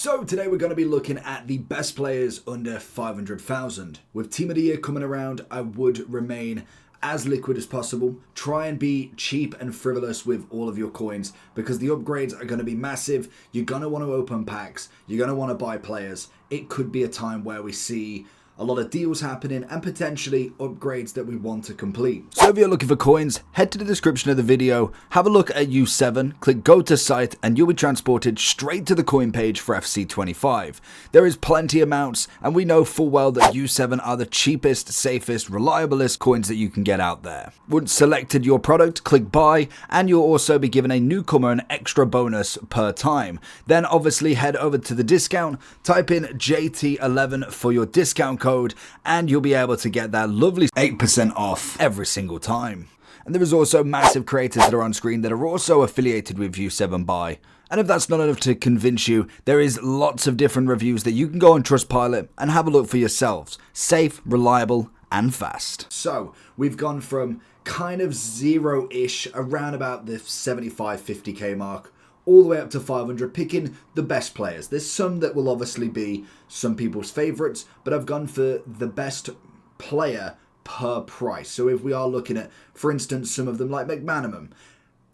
So today we're going to be looking at the best players under 500,000. With Team of the Year coming around, I would remain as liquid as possible. Try and be cheap and frivolous with all of your coins because the upgrades are going to be massive. You're going to want to open packs. You're going to want to buy players. It could be a time where we see a lot of deals happening and potentially upgrades that we want to complete. So if you're looking for coins, head to the description of the video, have a look at U7, click go to site and you'll be transported straight to the coin page for FC25. There is plenty of amounts and we know full well that U7 are the cheapest, safest, reliablest coins that you can get out there. Once selected your product, click buy and you'll also be given a newcomer an extra bonus per time. Then obviously head over to the discount, type in JT11 for your discount code and you'll be able to get that lovely 8% off every single time. And there is also massive creators that are on screen that are also affiliated with U7 Buy. And if that's not enough to convince you, there is lots of different reviews that you can go on Trustpilot and have a look for yourselves. Safe, reliable and fast. So we've gone from kind of zero-ish around about the 75-50k mark all the way up to 500, picking the best players. There's some that will obviously be some people's favourites, but I've gone for the best player per price. So if we are looking at, for instance, some of them like McManaman,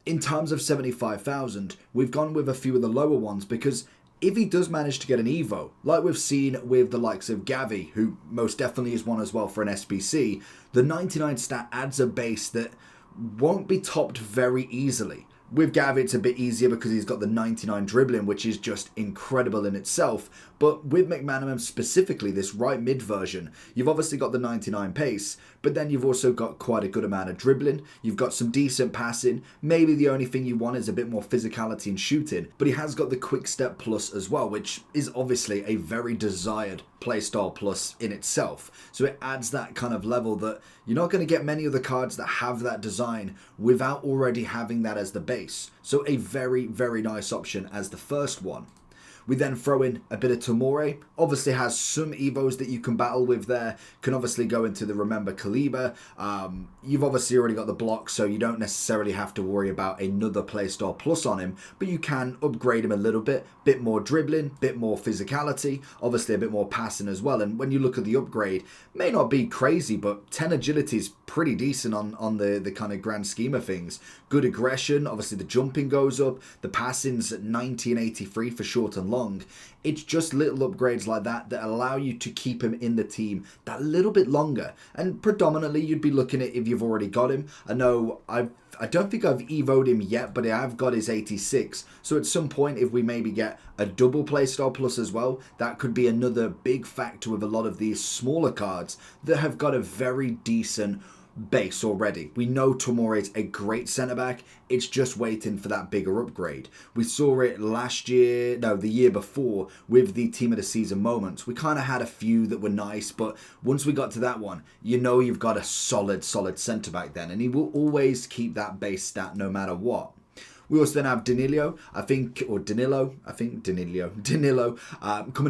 in terms of 75,000, we've gone with a few of the lower ones because if he does manage to get an Evo, like we've seen with the likes of Gavi, who most definitely is one as well for an SBC, the 99 stat adds a base that won't be topped very easily. With Gavi, it's a bit easier because he's got the 99 dribbling, which is just incredible in itself. But with McManaman specifically, this right mid version, you've obviously got the 99 pace, but then you've also got quite a good amount of dribbling. You've got some decent passing. Maybe the only thing you want is a bit more physicality and shooting. But he has got the quick step plus as well, which is obviously a very desired playstyle plus in itself. So it adds that kind of level that you're not going to get many of the cards that have that design without already having that as the base. So a very, very nice option as the first one. We then throw in a bit of Tomori. Obviously has some Evos that you can battle with there. Can obviously go into the Remember Kaliber. You've obviously already got the block, so you don't necessarily have to worry about another playstyle plus on him. But you can upgrade him a little bit. Bit more dribbling, bit more physicality. Obviously a bit more passing as well. And when you look at the upgrade, may not be crazy, but 10 agility is pretty decent on the kind of grand scheme of things. Good aggression. Obviously the jumping goes up. The passing's at 90 and 83 for short and long. It's just little upgrades like that that allow you to keep him in the team that little bit longer. And predominantly you'd be looking at if you've already got him. I know I don't think I've evoed him yet, but I have got his 86. So at some point, if we maybe get a double playstyle plus as well, that could be another big factor with a lot of these smaller cards that have got a very decent base already. We know Tomori is a great centre-back. It's just waiting for that bigger upgrade. We saw it the year before with the Team of the Season moments. We kind of had a few that were nice, but once we got to that one, you know you've got a solid centre-back then, and he will always keep that base stat no matter what. We also then have Danilo, coming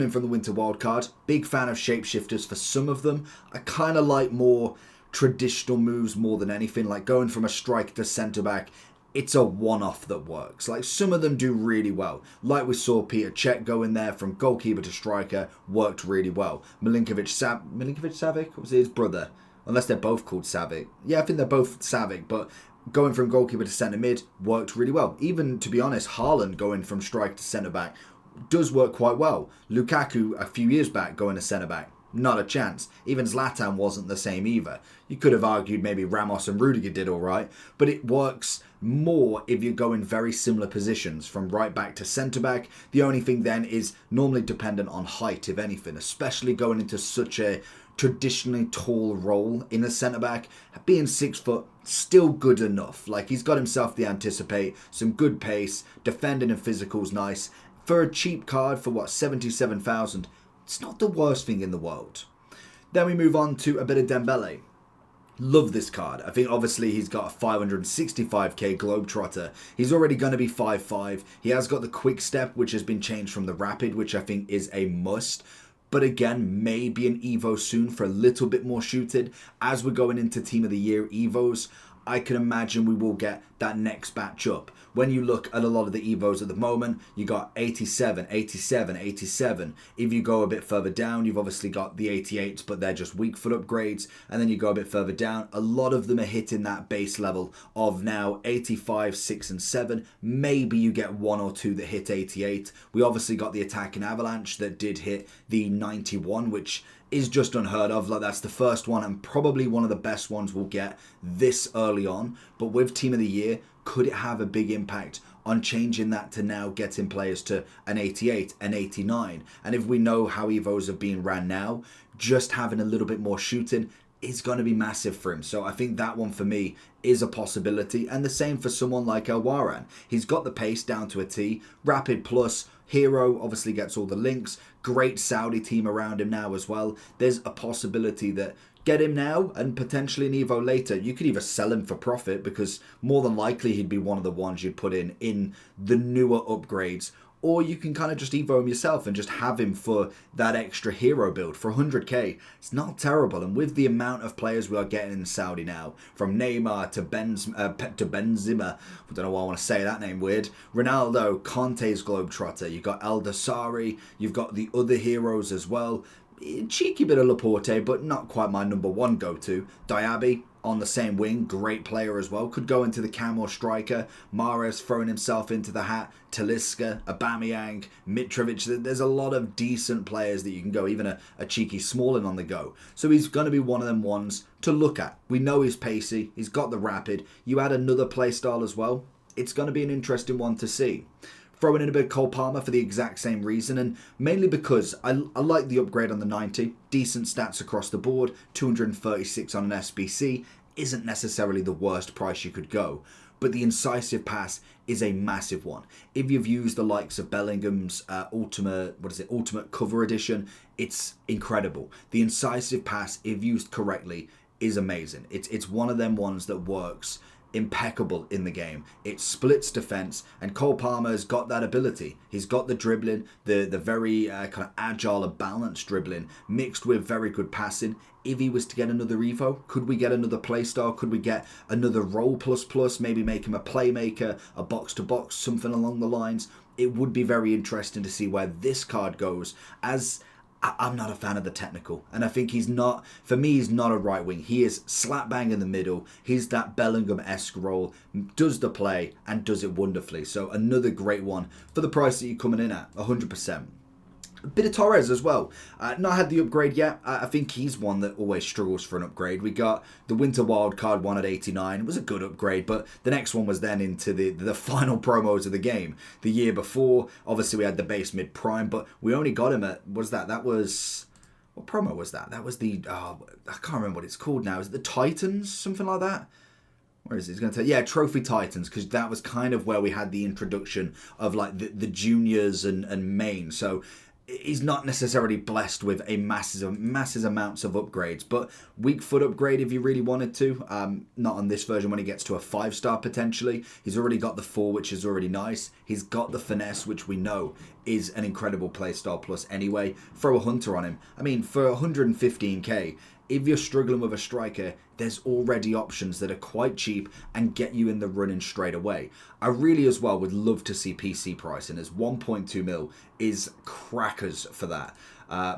in from the Winter Wildcard. Big fan of shapeshifters for some of them. I kind of like more traditional moves more than anything, like going from a striker to centre back. It's a one-off that works. Like some of them do really well. Like we saw Peter Cech go in there from goalkeeper to striker, worked really well. Milinkovic Savic, was his brother? Unless they're both called Savic. Yeah, I think they're both Savic, but going from goalkeeper to centre mid worked really well. Even, to be honest, Haaland going from striker to centre back does work quite well. Lukaku a few years back going to centre back. Not a chance. Even Zlatan wasn't the same either. You could have argued maybe Ramos and Rudiger did alright, but it works more if you go in very similar positions from right back to centre back. The only thing then is normally dependent on height, if anything, especially going into such a traditionally tall role in a centre back. Being 6 foot, still good enough. Like he's got himself the anticipate, some good pace, defending and physical's nice. For a cheap card for what, 77,000. It's not the worst thing in the world. Then we move on to a bit of Dembele. Love this card. I think obviously he's got a 565k Globetrotter. He's already going to be 5'5". He has got the quick step, which has been changed from the rapid, which I think is a must. But again, maybe an Evo soon for a little bit more shooting. As we're going into Team of the Year Evos, I can imagine we will get that next batch up. When you look at a lot of the Evos at the moment, you got 87, 87, 87. If you go a bit further down, you've obviously got the 88s, but they're just weak foot upgrades. And then you go a bit further down, a lot of them are hitting that base level of now 85, 6 and 7. Maybe you get one or two that hit 88. We obviously got the attacking avalanche that did hit the 91, which is just unheard of. Like, that's the first one and probably one of the best ones we'll get this early on. But with Team of the Year, could it have a big impact on changing that to now getting players to an 88, an 89? And if we know how Evos have been ran now, just having a little bit more shooting is going to be massive for him. So I think that one for me is a possibility. And the same for someone like Waran. He's got the pace down to a T, rapid plus, hero obviously gets all the links, great Saudi team around him now as well. There's a possibility that get him now and potentially an Evo later. You could either sell him for profit, because more than likely he'd be one of the ones you'd put in the newer upgrades, or you can kind of just Evo him yourself and just have him for that extra hero build for 100k. It's not terrible. And with the amount of players we are getting in Saudi now, from Neymar to Benzema, I don't know why I want to say that name weird, Ronaldo, Conte's Globetrotter, you've got El Dasari, you've got the other heroes as well. Cheeky bit of Laporte, but not quite my number one go-to. Diaby on the same wing, great player as well. Could go into the cam or striker. Mahrez throwing himself into the hat. Talisca, Aubameyang, Mitrovic. There's a lot of decent players that you can go, even a cheeky Smalling on the go. So he's going to be one of them ones to look at. We know he's pacey. He's got the rapid. You add another playstyle as well. It's going to be an interesting one to see. Throwing in a bit of Cole Palmer for the exact same reason, and mainly because I like the upgrade on the 90. Decent stats across the board, 236 on an SBC, isn't necessarily the worst price you could go. But the incisive pass is a massive one. If you've used the likes of Bellingham's Ultimate Cover Edition, it's incredible. The incisive pass, if used correctly, is amazing. It's one of them ones that works impeccable in the game. It splits defense, and Cole Palmer's got that ability. He's got the dribbling, the very kind of agile and balanced dribbling, mixed with very good passing. If he was to get another Evo, could we get another playstyle? Could we get another role plus, maybe make him a playmaker, a box-to-box, something along the lines? It would be very interesting to see where this card goes, as I'm not a fan of the technical, and I think he's not, for me, he's not a right wing. He is slap bang in the middle. He's that Bellingham-esque role, does the play and does it wonderfully. So another great one for the price that you're coming in at, 100%. A bit of Torres as well. Not had the upgrade yet. I think he's one that always struggles for an upgrade. We got the Winter Wildcard one at 89. It was a good upgrade, but the next one was then into the final promos of the game. The year before, obviously we had the base mid prime, but we only got him at, what promo was that? That was the, I can't remember what it's called now. Is it the Titans? Something like that? Where is it? He's going to yeah, Trophy Titans, because that was kind of where we had the introduction of like the juniors and main. So he's not necessarily blessed with a massive amounts of upgrades, but weak foot upgrade if you really wanted to. Not on this version when he gets to a 5-star potentially. He's already got the 4, which is already nice. He's got the finesse, which we know is an incredible playstyle plus anyway. Throw a hunter on him. I mean, for 115k, if you're struggling with a striker, there's already options that are quite cheap and get you in the running straight away. I really as well would love to see PC pricing, as 1.2 mil is crackers for that.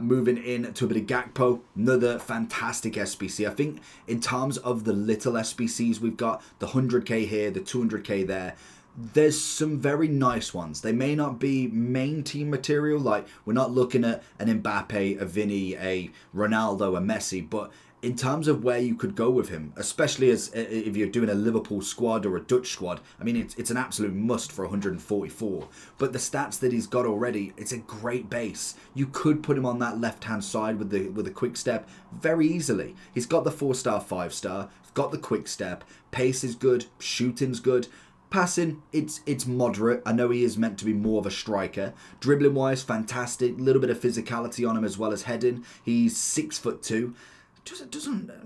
Moving in to a bit of Gakpo, another fantastic SBC. I think in terms of the little SBCs we've got, the 100k here, the 200k there, there's some very nice ones. They may not be main team material, like we're not looking at an Mbappe, a Vinny, a Ronaldo, a Messi, but in terms of where you could go with him, especially as if you're doing a Liverpool squad or a Dutch squad, I mean, it's an absolute must for 144. But the stats that he's got already, it's a great base. You could put him on that left-hand side with the quick step very easily. He's got the 4-star, 5-star, he's got the quick step, pace is good, shooting's good. Passing, it's moderate. I know he is meant to be more of a striker. Dribbling wise, fantastic. A little bit of physicality on him as well as heading. He's 6'2".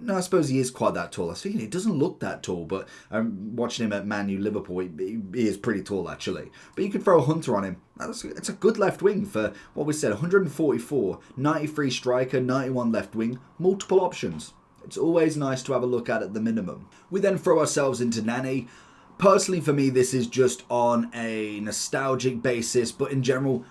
No, I suppose he is quite that tall. I was thinking he doesn't look that tall, but watching him at Man U Liverpool, he is pretty tall actually. But you can throw a hunter on him. It's a good left wing for what we said, 144, 93 striker, 91 left wing, multiple options. It's always nice to have a look at the minimum. We then throw ourselves into Nani. Personally, for me, this is just on a nostalgic basis, but in general,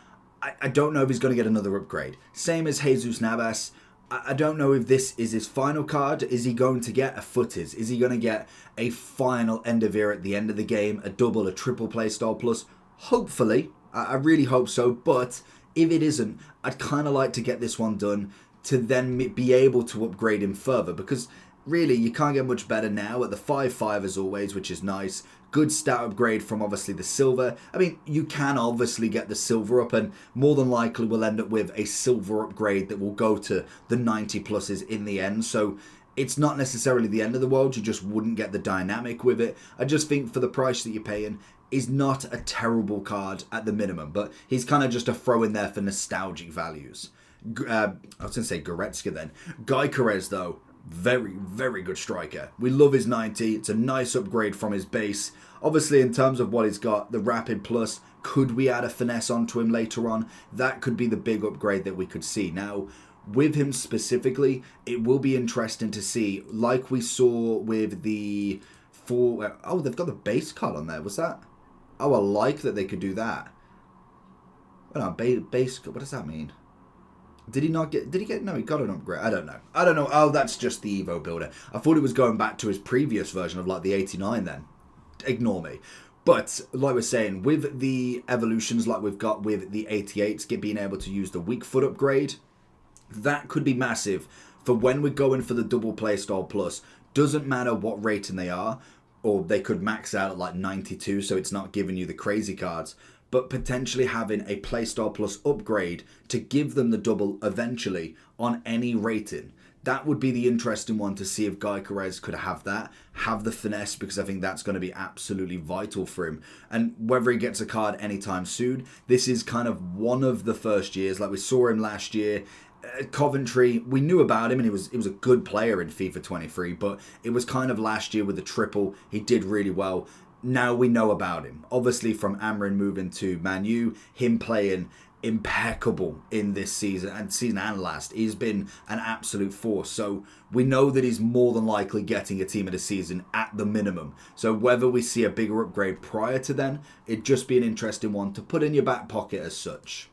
I don't know if he's going to get another upgrade. Same as Jesus Navas. I don't know if this is his final card. Is he going to get a footies? Is he going to get a final end of year at the end of the game? A double, a triple playstyle plus? Hopefully. I really hope so. But if it isn't, I'd kind of like to get this one done to then be able to upgrade him further. Because really, you can't get much better now at the 5-5 as always, which is nice. Good stat upgrade from obviously the silver. I mean, you can obviously get the silver up, and more than likely we'll end up with a silver upgrade that will go to the 90 pluses in the end. So it's not necessarily the end of the world. You just wouldn't get the dynamic with it. I just think for the price that you're paying, is not a terrible card at the minimum, but he's kind of just a throw in there for nostalgic values. I was going to say Goretzka then. Gyökeres though, very, very good striker. We love his 90. It's a nice upgrade from his base. Obviously, in terms of what he's got, the rapid plus, could we add a finesse onto him later on? That could be the big upgrade that we could see. Now, with him specifically, it will be interesting to see, like we saw with the oh, they've got the base card on there. Was that? Oh, I like that they could do that. Oh, no, base, what does that mean? Did he get, no, he got an upgrade. I don't know. Oh, that's just the Evo builder. I thought it was going back to his previous version of like the 89 then. Ignore me. But like we're saying, with the evolutions like we've got with the 88s, being able to use the weak foot upgrade, that could be massive for when we're going for the double playstyle plus. Doesn't matter what rating they are, or they could max out at like 92, so it's not giving you the crazy cards. But potentially having a playstyle plus upgrade to give them the double eventually on any rating. That would be the interesting one to see if Gyökeres could have that, have the finesse, because I think that's going to be absolutely vital for him. And whether he gets a card anytime soon, this is kind of one of the first years. Like we saw him last year. Coventry, we knew about him and he was a good player in FIFA 23, but it was kind of last year with the triple. He did really well. Now we know about him. Obviously from Amrin moving to Man U, him playing impeccable in this season and last. He's been an absolute force. So we know that he's more than likely getting a team of the season at the minimum. So whether we see a bigger upgrade prior to then, it'd just be an interesting one to put in your back pocket as such.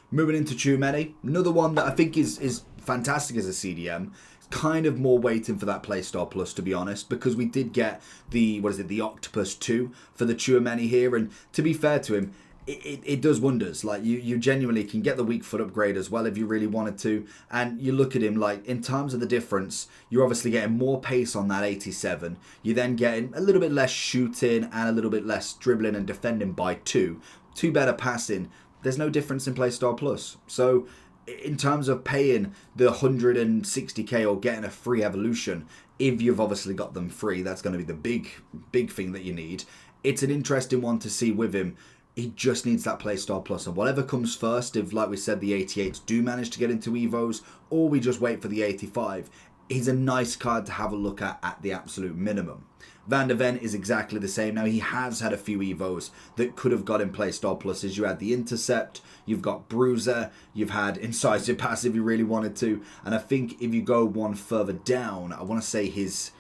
Moving into Tchouaméni, another one that I think is fantastic as a CDM. Kind of more waiting for that playstyle plus, to be honest, because we did get the Octopus 2 for the Tchouaméni here, and to be fair to him, it does wonders. Like you genuinely can get the weak foot upgrade as well if you really wanted to, and you look at him, like in terms of the difference, you're obviously getting more pace on that 87. You're then getting a little bit less shooting and a little bit less dribbling and defending by 2 better passing. There's no difference in playstyle plus. So in terms of paying the 160k or getting a free evolution, if you've obviously got them free, that's going to be the big thing that you need. It's an interesting one to see with him. He just needs that playstyle plus, and whatever comes first, if like we said the 88s do manage to get into Evos, or we just wait for the 85, he's a nice card to have a look at the absolute minimum. Van der Ven is exactly the same. Now, he has had a few Evos that could have got in playstyle pluses. You had the Intercept, you've got Bruiser, you've had Incisive Pass if you really wanted to. And I think if you go one further down, I want to say his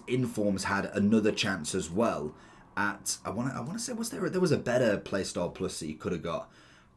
Informs had another chance as well. I want to say, there was a better playstyle plus that you could have got.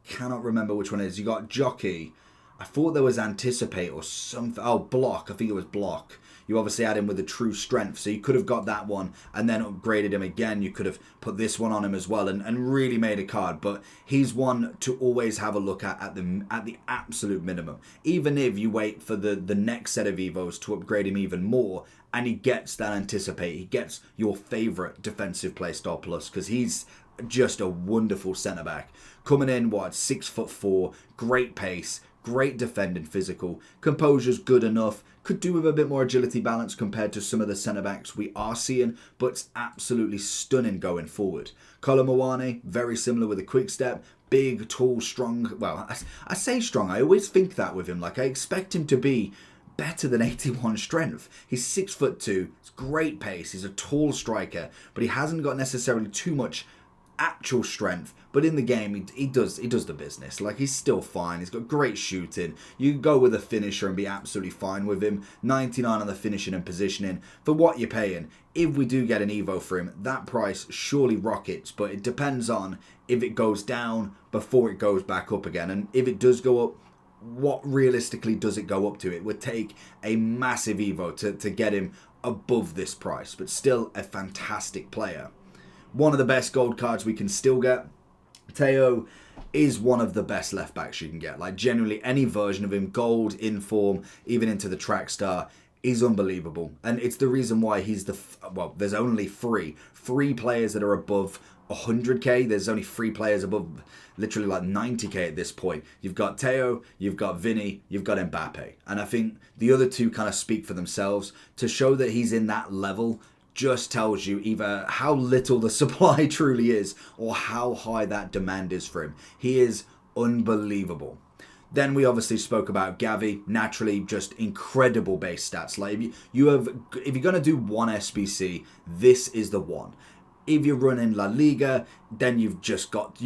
Cannot remember which one it is. You got Jockey. I thought there was Anticipate or something. Oh, Block. I think it was Block. You obviously had him with a True Strength, so you could have got that one and then upgraded him again. You could have put this one on him as well and really made a card. But he's one to always have a look at the absolute minimum. Even if you wait for the next set of Evos to upgrade him even more, and he gets that Anticipate, he gets your favourite defensive playstyle plus, because he's just a wonderful centre-back. Coming in, 6'4", great pace, great defending physical, composure's good enough, could do with a bit more agility balance compared to some of the centre-backs we are seeing, but it's absolutely stunning going forward. Kolo Muani, very similar with a quick step, big, tall, strong. Well, I say strong, I always think that with him. Like, I expect him to be better than 81 strength. He's 6'2", it's great pace, he's a tall striker, but he hasn't got necessarily too much actual strength, but in the game he does the business. Like, he's still fine. He's got great shooting. You can go with a finisher and be absolutely fine with him. 99 on the finishing and positioning for what you're paying. If we do get an Evo for him, that price surely rockets, but it depends on if it goes down before it goes back up again. And if it does go up, what realistically does it go up to? It would take a massive Evo to get him above this price, but still a fantastic player. One of the best gold cards we can still get. Teo is one of the best left backs you can get. Like, generally, any version of him, gold, in form, even into the track star, is unbelievable. And it's the reason why he's there's only three players that are above 100k. There's only 3 players above literally like 90k at this point. You've got Teo, you've got Vinny, you've got Mbappe. And I think the other two kind of speak for themselves. To show that he's in that level just tells you either how little the supply truly is or how high that demand is for him. He is unbelievable. Then we obviously spoke about Gavi. Naturally, just incredible base stats. Like, if you're going to do one SBC, this is the one. If you're running La Liga, then you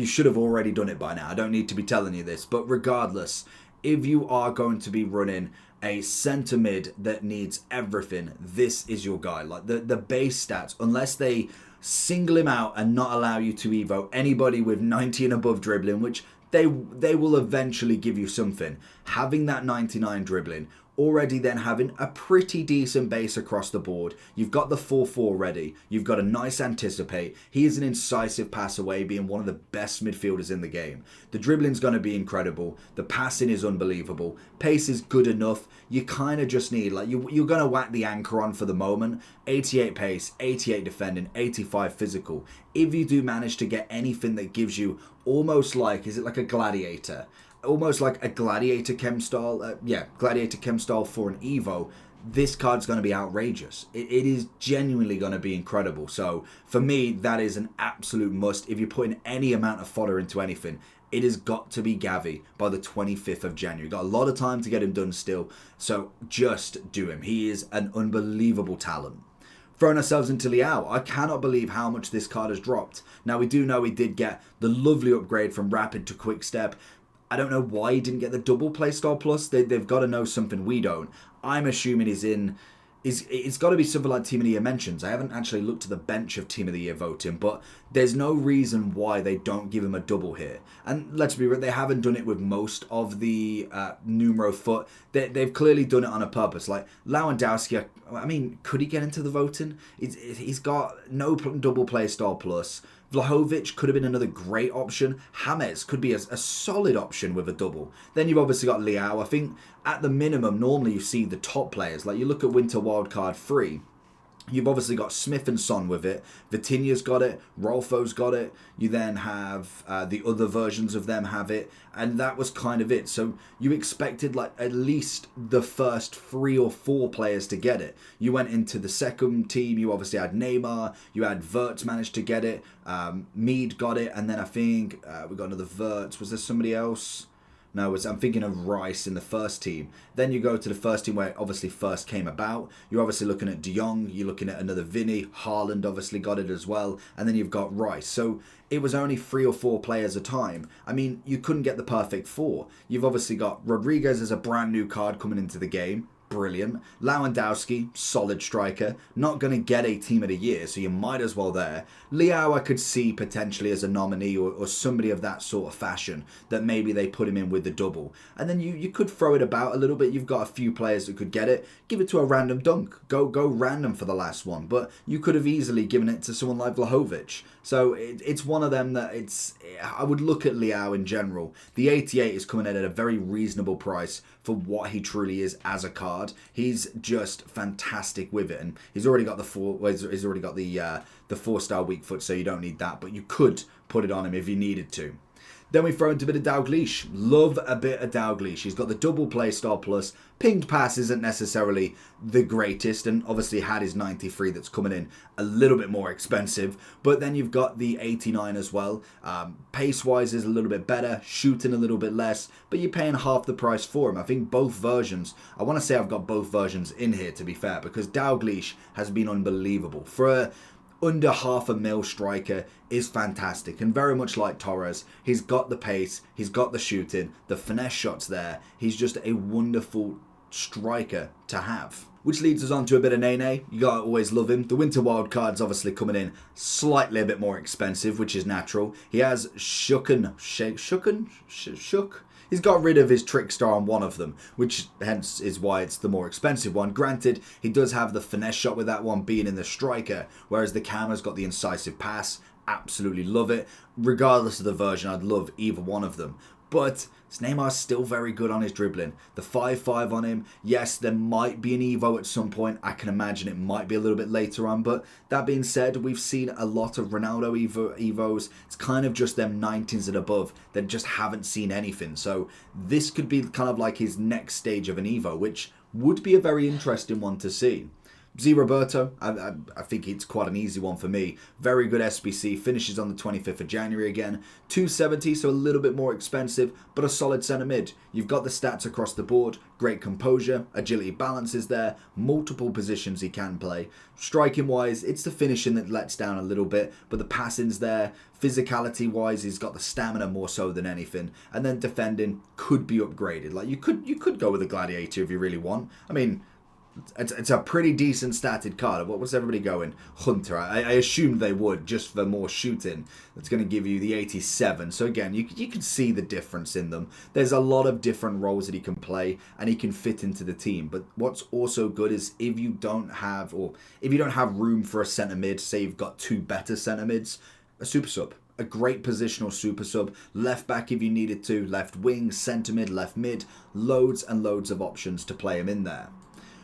should have already done it by now. I don't need to be telling you this. But regardless, if you are going to be running a centre mid that needs everything, this is your guy. Like, the base stats, unless they single him out and not allow you to Evo anybody with 90 and above dribbling, which they will eventually give you something. Having that 99 dribbling, already then having a pretty decent base across the board. You've got the 4-4 ready. You've got a nice anticipate. He is an incisive pass away, being one of the best midfielders in the game. The dribbling's going to be incredible. The passing is unbelievable. Pace is good enough. You kind of just need, like, you're going to whack the anchor on for the moment. 88 pace, 88 defending, 85 physical. If you do manage to get anything that gives you almost like, is it like a gladiator? Almost like a gladiator chem style, gladiator chem style for an Evo, this card's going to be outrageous. It is genuinely going to be incredible. So for me, that is an absolute must. If you're putting any amount of fodder into anything, it has got to be Gavi by the 25th of January. Got a lot of time to get him done still, so just do him. He is an unbelievable talent. Throwing ourselves into Leao, I cannot believe how much this card has dropped. Now, we do know he did get the lovely upgrade from Rapid to Quick Step. I don't know why he didn't get the double Playstyle Plus. They've got to know something we don't. I'm assuming it's got to be something like Team of the Year mentions. I haven't actually looked at the bench of Team of the Year voting, but there's no reason why they don't give him a double here. And let's be real, they haven't done it with most of the numero foot. They've clearly done it on a purpose. Like Lewandowski, I mean, could he get into the voting? He's got no double Playstyle Plus. Vlahovic could have been another great option. James could be a solid option with a double. Then you've obviously got Leao. I think at the minimum, normally you see the top players. Like, you look at Winter Wildcard 3. You've obviously got Smith and Son with it. Vitinha's got it. Rolfo's got it. You then have the other versions of them have it. And that was kind of it. So you expected like at least the first 3 or 4 players to get it. You went into the second team. You obviously had Neymar. You had Wirtz managed to get it. Mead got it. And then I think we got another Wirtz. Was there somebody else? No, I'm thinking of Rice in the first team. Then you go to the first team where it obviously first came about. You're obviously looking at De Jong. You're looking at another Vinny. Haaland obviously got it as well. And then you've got Rice. So it was only 3 or 4 players a time. I mean, you couldn't get the perfect 4. You've obviously got Rodriguez as a brand new card coming into the game. Brilliant. Lewandowski, solid striker. Not going to get a Team of the Year, so you might as well there. Leao I could see potentially as a nominee or somebody of that sort of fashion, that maybe they put him in with the double. And then you could throw it about a little bit. You've got a few players that could get it. Give it to a random dunk. Go random for the last one. But you could have easily given it to someone like Vlahovic. So it's one of them that I would look at Leao in general. The 88 is coming in at a very reasonable price for what he truly is as a card. He's just fantastic with it, and he's already got the 4-star weak foot, so you don't need that. But you could put it on him if you needed to. Then we throw into a bit of Dalglish. Love a bit of Dalglish. He's got the double play star plus. Pinged pass isn't necessarily the greatest, and obviously had his 93 that's coming in a little bit more expensive. But then you've got the 89 as well. Pace-wise is a little bit better, shooting a little bit less, but you're paying half the price for him. I think both versions, I want to say I've got both versions in here to be fair, because Dalglish has been unbelievable. For under $500,000 striker is fantastic, and very much like Torres, he's got the pace, he's got the shooting, the finesse shots there. He's just a wonderful striker to have. Which leads us on to a bit of Nene. You gotta always love him. The winter wild card's obviously coming in slightly a bit more expensive, which is natural. He has shook. He's got rid of his trickster on one of them, which hence is why it's the more expensive one. Granted, he does have the finesse shot with that one being in the striker, whereas the Cam's got the incisive pass. Absolutely love it. Regardless of the version, I'd love either one of them. But Neymar's still very good on his dribbling. The 5.5 on him, yes, there might be an Evo at some point. I can imagine it might be a little bit later on. But that being said, we've seen a lot of Ronaldo Evos. It's kind of just them 19s and above that just haven't seen anything. So this could be kind of like his next stage of an Evo, which would be a very interesting one to see. Z Roberto, I think it's quite an easy one for me. Very good SBC, finishes on the 25th of January again. 270, so a little bit more expensive, but a solid centre mid. You've got the stats across the board, great composure, agility balance is there, multiple positions he can play. Striking wise, it's the finishing that lets down a little bit, but the passing's there. Physicality wise, he's got the stamina more so than anything. And then defending could be upgraded. Like you could go with a Gladiator if you really want. I mean, it's a pretty decent statted card. What's everybody going? Hunter. I assumed they would, just for more shooting. That's going to give you the 87. So again, you can see the difference in them. There's a lot of different roles that he can play, and he can fit into the team. But what's also good is if you don't have room for a centre mid, say you've got two better centre mids, a super sub. A great positional super sub, left back if you needed to, left wing, centre mid, left mid, loads and loads of options to play him in there.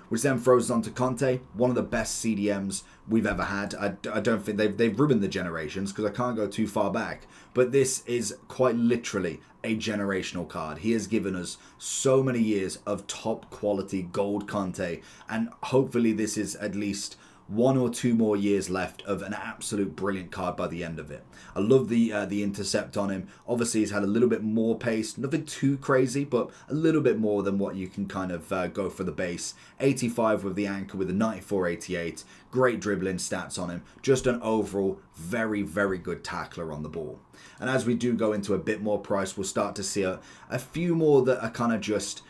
Which then throws us on to Conte, one of the best CDMs we've ever had. I don't think they've ruined the generations because I can't go too far back. But this is quite literally a generational card. He has given us so many years of top quality gold Conte, and hopefully this is at least 1 or 2 more years left of an absolute brilliant card by the end of it. I love the intercept on him. Obviously, he's had a little bit more pace. Nothing too crazy, but a little bit more than what you can kind of go for the base. 85 with the anchor with a 94-88. Great dribbling stats on him. Just an overall very, very good tackler on the ball. And as we do go into a bit more price, we'll start to see a few more that are kind of just...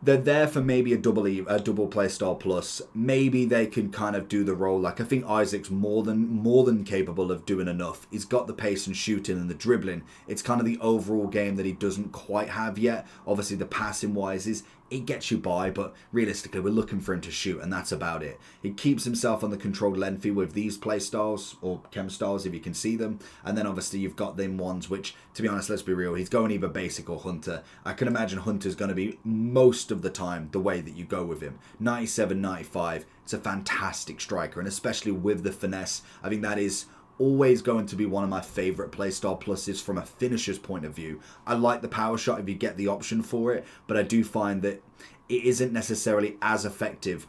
They're there for maybe a double play style plus. Maybe they can kind of do the role. Like I think Isaac's more than capable of doing enough. He's got the pace and shooting and the dribbling. It's kind of the overall game that he doesn't quite have yet. Obviously the passing wise it gets you by, but realistically we're looking for him to shoot, and that's about it. He keeps himself on the controlled lengthy with these play styles, or chem styles if you can see them, and then obviously you've got them ones which, to be honest, let's be real, he's going either basic or Hunter. I can imagine Hunter's going to be most of the time the way that you go with him. 97, 95, it's a fantastic striker, and especially with the finesse, I think that is always going to be one of my favourite playstyle pluses from a finisher's point of view. I like the power shot if you get the option for it, but I do find that it isn't necessarily as effective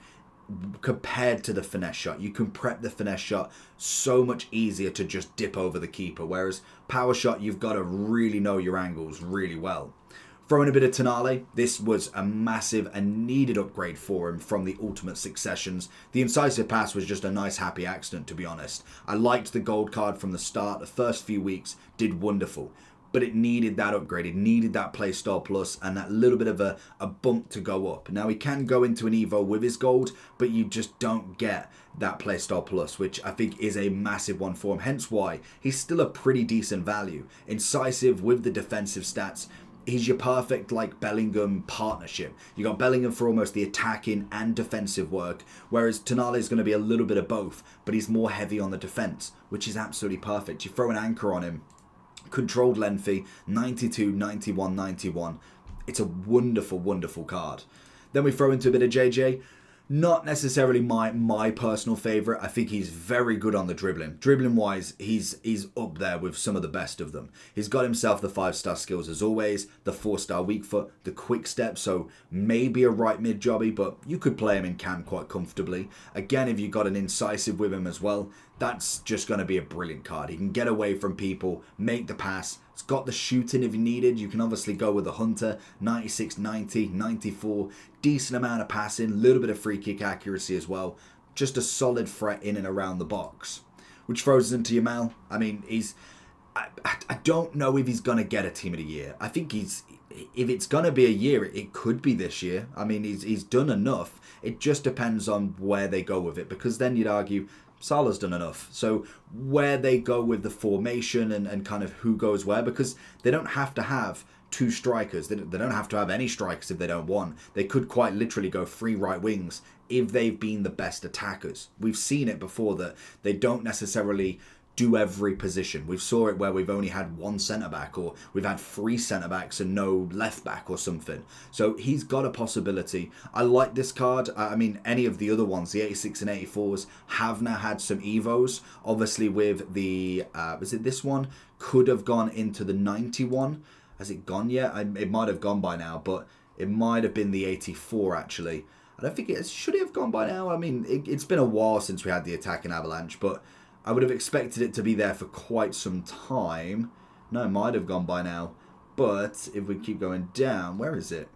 compared to the finesse shot. You can prep the finesse shot so much easier to just dip over the keeper, whereas power shot, you've got to really know your angles really well. Throwing a bit of Tonali, this was a massive and needed upgrade for him from the Ultimate Successions. The incisive pass was just a nice happy accident, to be honest. I liked the gold card from the start. The first few weeks did wonderful, but it needed that upgrade. It needed that playstyle plus and that little bit of a bump to go up. Now he can go into an Evo with his gold, but you just don't get that playstyle plus, which I think is a massive one for him. Hence why he's still a pretty decent value. Incisive with the defensive stats. He's your perfect like Bellingham partnership. You got Bellingham for almost the attacking and defensive work, whereas Tonali is going to be a little bit of both, but he's more heavy on the defense, which is absolutely perfect. You throw an anchor on him, controlled lengthy, 92, 91, 91. It's a wonderful, wonderful card. Then we throw into a bit of JJ. Not necessarily my personal favourite. I think he's very good on the dribbling. Dribbling wise, he's up there with some of the best of them. He's got himself the 5-star skills as always, the 4-star weak foot, the quick step, so maybe a right mid jobby, but you could play him in cam quite comfortably. Again, if you got an incisive with him as well, that's just going to be a brilliant card. He can get away from people, make the pass. It's got the shooting if you needed. You can obviously go with the Hunter, 96, 90, 94. Decent amount of passing, little bit of free kick accuracy as well. Just a solid threat in and around the box. which throws us into Yamal. I mean, I don't know if he's going to get a Team of the Year. I think if it's going to be a year, it could be this year. I mean, he's done enough. It just depends on where they go with it, because then you'd argue Salah's done enough. So where they go with the formation and kind of who goes where, because they don't have to have two strikers. They don't have to have any strikers if they don't want. They could quite literally go 3 right wings if they've been the best attackers. We've seen it before that they don't necessarily do every position. We saw it where we've only had 1 centre-back, or we've had 3 centre-backs and no left-back or something. So he's got a possibility. I like this card. I mean, any of the other ones, the 86 and 84s, have now had some Evos. Obviously with the, was it this one? Could have gone into the 91. Has it gone yet? It might have gone by now, but it might have been the 84 actually. I don't think it should it have gone by now. I mean, it's been a while since we had the attacking Avalanche, but I would have expected it to be there for quite some time. No, it might have gone by now. But if we keep going down, where is it?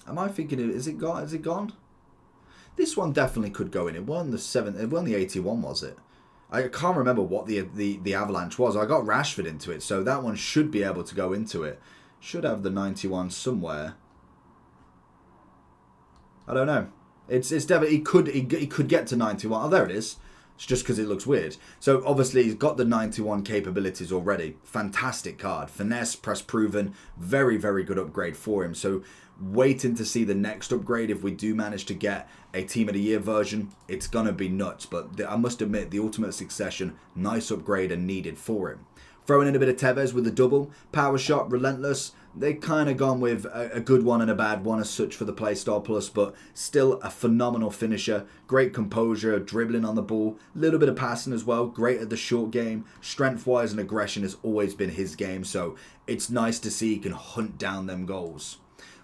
Am I thinking, is it gone? Is it gone? This one definitely could go in. It won the 7th. It won the 81, was it? I can't remember what the Avalanche was. I got Rashford into it, so that one should be able to go into it. Should have the 91 somewhere. I don't know. It's definitely he could get to 91. Oh, there it is. It's just because it looks weird. So obviously he's got the 91 capabilities already. Fantastic card. Finesse, press proven. Very, very good upgrade for him. So waiting to see the next upgrade. If we do manage to get a Team of the Year version, it's going to be nuts. But I must admit, the Ultimate Succession, nice upgrade and needed for him. Throwing in a bit of Tevez with the double. Power shot, relentless. They kind of gone with a good one and a bad one as such for the Playstyle Plus, but still a phenomenal finisher. Great composure, dribbling on the ball, a little bit of passing as well. Great at the short game. Strength-wise and aggression has always been his game, so it's nice to see he can hunt down them goals.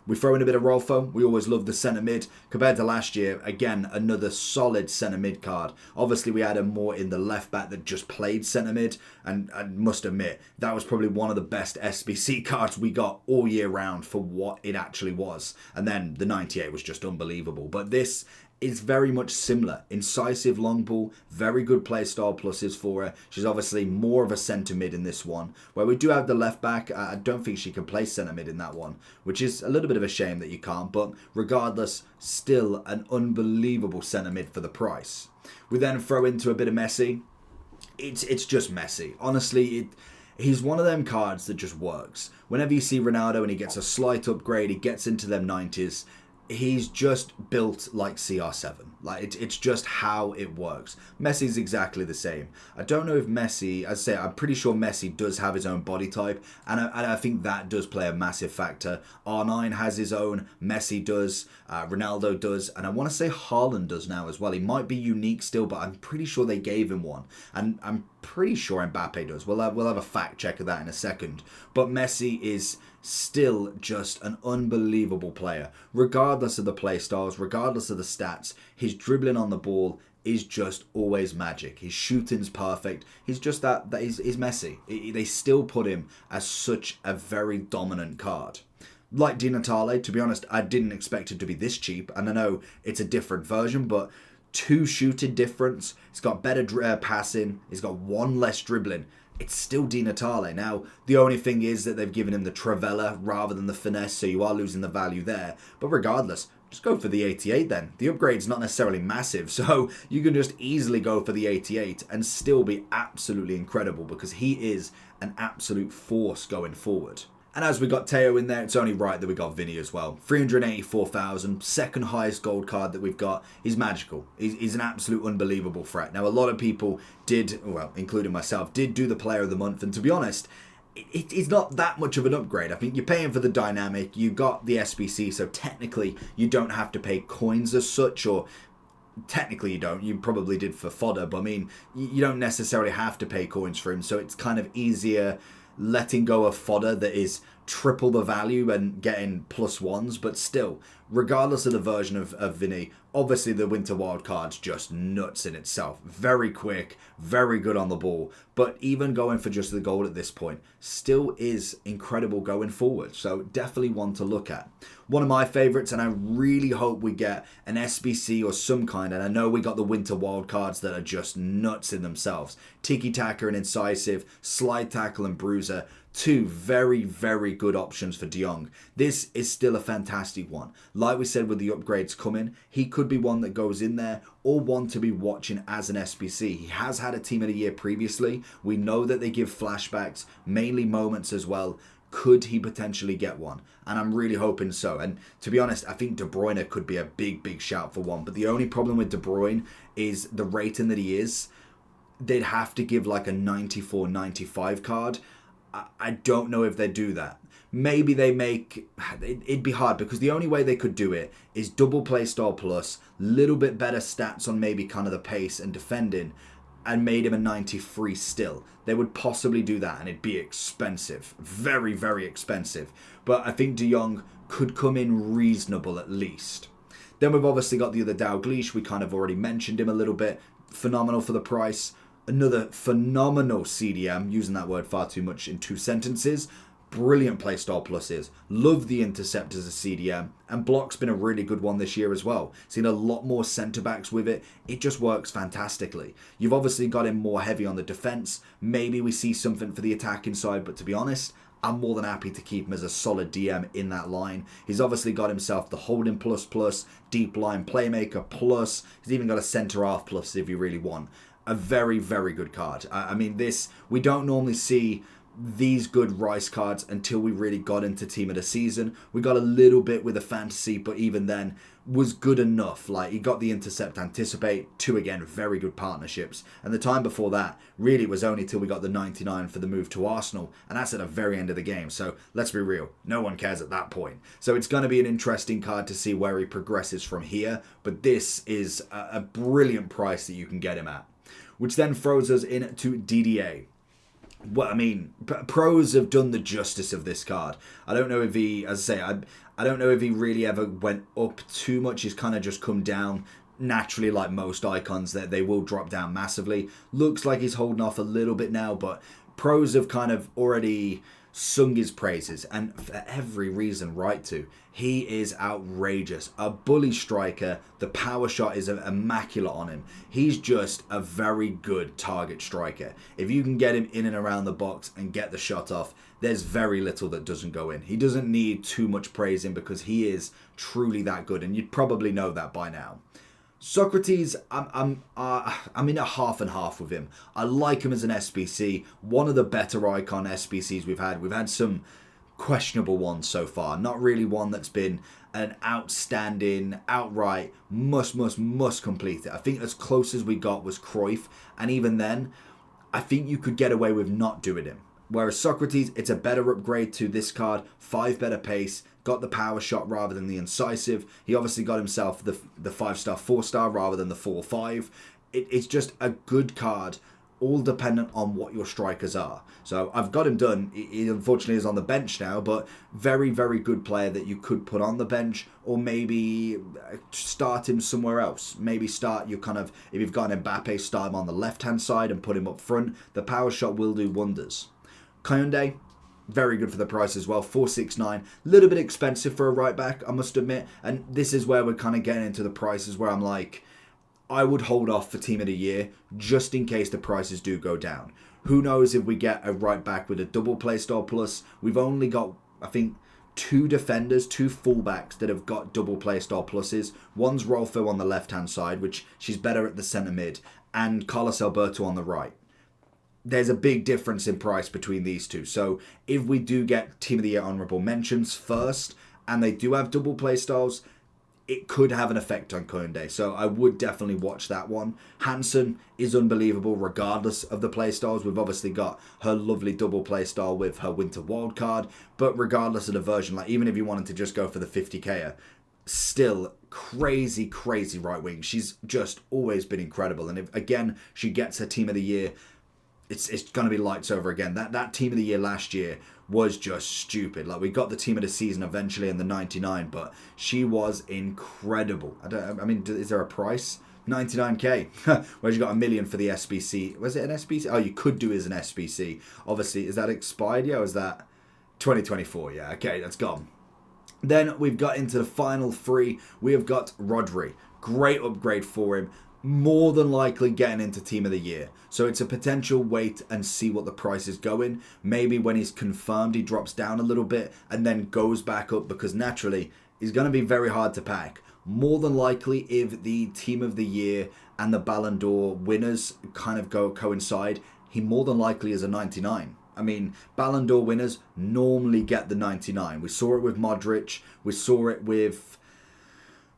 We throw in a bit of Rolfo. We always love the centre mid. Compared to last year, again, another solid centre mid card. Obviously, we had him more in the left back that just played centre mid. And I must admit, that was probably one of the best SBC cards we got all year round for what it actually was. And then the 98 was just unbelievable. But this is very much similar. Incisive long ball, very good play style pluses for her. She's obviously more of a centre mid in this one, where we do have the left back. I don't think she can play centre mid in that one, which is a little bit of a shame that you can't, but regardless, still an unbelievable centre mid for the price. We then throw into a bit of Messi. It's just Messi. Honestly, he's one of them cards that just works. Whenever you see Ronaldo and he gets a slight upgrade, he gets into them 90s, he's just built like CR7. Like it's just how it works. Messi's exactly the same. I don't know if Messi, as I say, I'm pretty sure Messi does have his own body type, and I think that does play a massive factor. R9 has his own, Messi does, Ronaldo does, and I want to say Haaland does now as well. He might be unique still, but I'm pretty sure they gave him one, and I'm pretty sure Mbappe does. We'll have a fact check of that in a second. But Messi is still just an unbelievable player. Regardless of the play styles, regardless of the stats, his dribbling on the ball is just always magic. His shooting's perfect. He's just he's Messi. They still put him as such a very dominant card. Like Di Natale, to be honest, I didn't expect it to be this cheap. And I know it's a different version, but 2 shooting difference. He's got better passing. He's got 1 less dribbling. It's still Di Natale. Now, the only thing is that they've given him the Travella rather than the Finesse, so you are losing the value there. But regardless, just go for the 88 then. The upgrade's not necessarily massive, so you can just easily go for the 88 and still be absolutely incredible, because he is an absolute force going forward. And as we got Teo in there, it's only right that we got Vinny as well. 384,000, second highest gold card that we've got. He's magical. He's an absolute unbelievable threat. Now, a lot of people did, well, including myself, did do the player of the month. And to be honest, it's not that much of an upgrade. I think you're paying for the dynamic. You got the SBC, so technically you don't have to pay coins as such, or technically you don't. You probably did for fodder, but I mean, you don't necessarily have to pay coins for him. So it's kind of easier letting go of fodder that is triple the value and getting +1s, but still, regardless of the version of Vinny, obviously the winter wildcard's just nuts in itself. Very quick, very good on the ball, but even going for just the goal at this point still is incredible going forward, so definitely one to look at. One of my favourites, and I really hope we get an SBC or some kind, and I know we got the winter wildcards that are just nuts in themselves. Tiki-taka and Incisive, Slide Tackle and Bruiser, two very, very good options for De Jong. This is still a fantastic one. Like we said with the upgrades coming, he could be one that goes in there or one to be watching as an SBC. He has had a Team of the Year previously. We know that they give flashbacks, mainly moments as well. Could he potentially get one? And I'm really hoping so. And to be honest, I think De Bruyne could be a big, big shout for one. But the only problem with De Bruyne is the rating that he is. They'd have to give like a 94, 95 card. I don't know if they do that. Maybe they make... It'd be hard because the only way they could do it is double playstyle plus, little bit better stats on maybe kind of the pace and defending, and made him a 93 still. They would possibly do that, and it'd be expensive. Very, very expensive. But I think De Jong could come in reasonable at least. Then we've obviously got the other Dalglish. We kind of already mentioned him a little bit. Phenomenal for the price. Another phenomenal CDM, using that word far too much in 2 sentences. Brilliant playstyle pluses. Love the intercept as a CDM. And block's been a really good one this year as well. Seen a lot more centre-backs with it. It just works fantastically. You've obviously got him more heavy on the defence. Maybe we see something for the attacking side, but to be honest, I'm more than happy to keep him as a solid DM in that line. He's obviously got himself the holding plus, deep line playmaker plus. He's even got a centre-half plus if you really want. A very, very good card. I mean, this, we don't normally see these good Rice cards until we really got into Team of the Season. We got a little bit with the fantasy, but even then was good enough. Like, he got the intercept, anticipate, 2 again, very good partnerships. And the time before that, really it was only till we got the 99 for the move to Arsenal, and that's at the very end of the game. So let's be real, no one cares at that point. So it's going to be an interesting card to see where he progresses from here, but this is a brilliant price that you can get him at. Which then throws us into DDA. Well, I mean, pros have done the justice of this card. I don't know if he, as I say, I don't know if he really ever went up too much. He's kind of just come down naturally like most icons, that they will drop down massively. Looks like he's holding off a little bit now, but pros have kind of already sung his praises, and for every reason right to. He is outrageous. A bully striker. The power shot is immaculate on him. He's just a very good target striker. If you can get him in and around the box and get the shot off, there's very little that doesn't go in. He doesn't need too much praising because he is truly that good, and you'd probably know that by now. Socrates, I'm in a half and half with him. I like him as an SBC. One of the better icon SBCs we've had. We've had some questionable ones so far. Not really one that's been an outstanding, outright, must complete it. I think as close as we got was Cruyff. And even then, I think you could get away with not doing him. Whereas Socrates, it's a better upgrade to this card. 5 better pace. Got the power shot rather than the incisive. He obviously got himself the 5-star, 4-star rather than the 4-5. It's just a good card, all dependent on what your strikers are. So I've got him done. He unfortunately is on the bench now, but very, very good player that you could put on the bench, or maybe start him somewhere else. Maybe start you kind of, if you've got an Mbappe, start him on the left-hand side and put him up front. The power shot will do wonders. Koundé, very good for the price as well, 469. A little bit expensive for a right back, I must admit. And this is where we're kind of getting into the prices where I'm like, I would hold off for Team of the Year just in case the prices do go down. Who knows if we get a right back with a double playstyle plus. We've only got, I think, 2 defenders, 2 fullbacks that have got double playstyle pluses. One's Rolfo on the left-hand side, which she's better at the centre mid, and Carlos Alberto on the right. There's a big difference in price between these two. So if we do get Team of the Year honourable mentions first, and they do have double play styles, it could have an effect on Koundé. So I would definitely watch that one. Hansen is unbelievable regardless of the play styles. We've obviously got her lovely double play style with her Winter Wildcard. But regardless of the version, like even if you wanted to just go for the 50k, still crazy right wing. She's just always been incredible. And if, again, she gets her Team of the Year, it's going to be lights over again. That Team of the Year last year was just stupid. Like, we got the team of the season eventually in the 99, but she was incredible. I mean, is there a price? 99k. Whereas you got $1 million for the SBC. Was it an SBC? Oh, you could do it as an SBC. Obviously, is that expired? Yeah, or is that 2024? Yeah, okay, that's gone. Then we've got into the final three. We have got Rodri. Great upgrade for him. More than likely getting into Team of the Year. So it's a potential wait and see what the price is going. Maybe when he's confirmed, he drops down a little bit and then goes back up, because naturally he's going to be very hard to pack. More than likely, if the Team of the Year and the Ballon d'Or winners kind of coincide, he more than likely is a 99. I mean, Ballon d'Or winners normally get the 99. We saw it with Modric. We saw it with...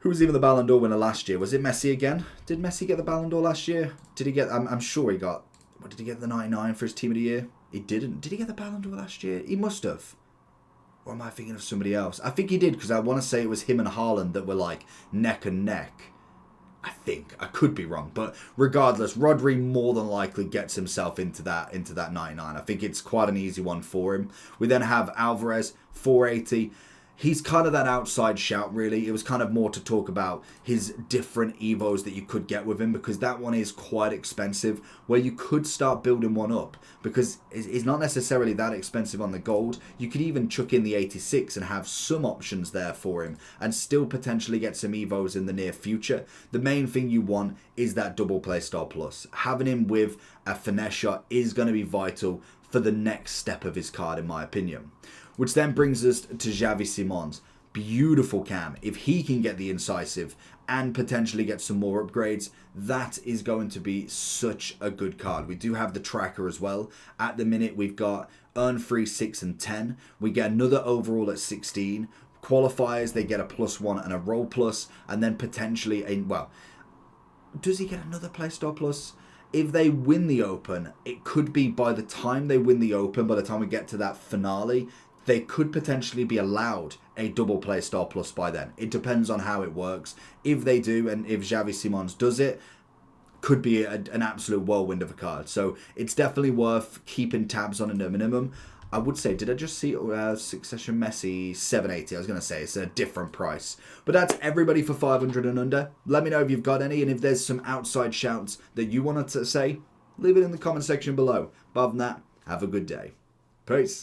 Who was even the Ballon d'Or winner last year? Was it Messi again? Did Messi get the Ballon d'Or last year? Did he get... I'm sure he got... What, did he get the 99 for his Team of the Year? He didn't. Did he get the Ballon d'Or last year? He must have. Or am I thinking of somebody else? I think he did, because I want to say it was him and Haaland that were like neck and neck. I think. I could be wrong. But regardless, Rodri more than likely gets himself into that 99. I think it's quite an easy one for him. We then have Alvarez, 480. He's kind of that outside shout, really. It was kind of more to talk about his different Evos that you could get with him, because that one is quite expensive, where you could start building one up, because it's not necessarily that expensive on the gold. You could even chuck in the 86 and have some options there for him and still potentially get some Evos in the near future. The main thing you want is that double play star plus. Having him with a finesse shot is going to be vital for the next step of his card, in my opinion. Which then brings us to Xavi Simons. Beautiful cam. If he can get the incisive and potentially get some more upgrades, that is going to be such a good card. We do have the tracker as well. At the minute, we've got earn free 6 and 10. We get another overall at 16. Qualifiers, they get a +1 and a roll plus. And then potentially a... Well, does he get another play star plus? If they win the Open, it could be by the time they win the Open, by the time we get to that finale, they could potentially be allowed a double play star plus by then. It depends on how it works. If they do, and if Xavi Simons does it, could be an absolute whirlwind of a card. So it's definitely worth keeping tabs on at a minimum. I would say, did I just see Succession Messi 780? I was going to say it's a different price. But that's everybody for 500 and under. Let me know if you've got any, and if there's some outside shouts that you wanted to say, leave it in the comment section below. But other than that, have a good day. Peace.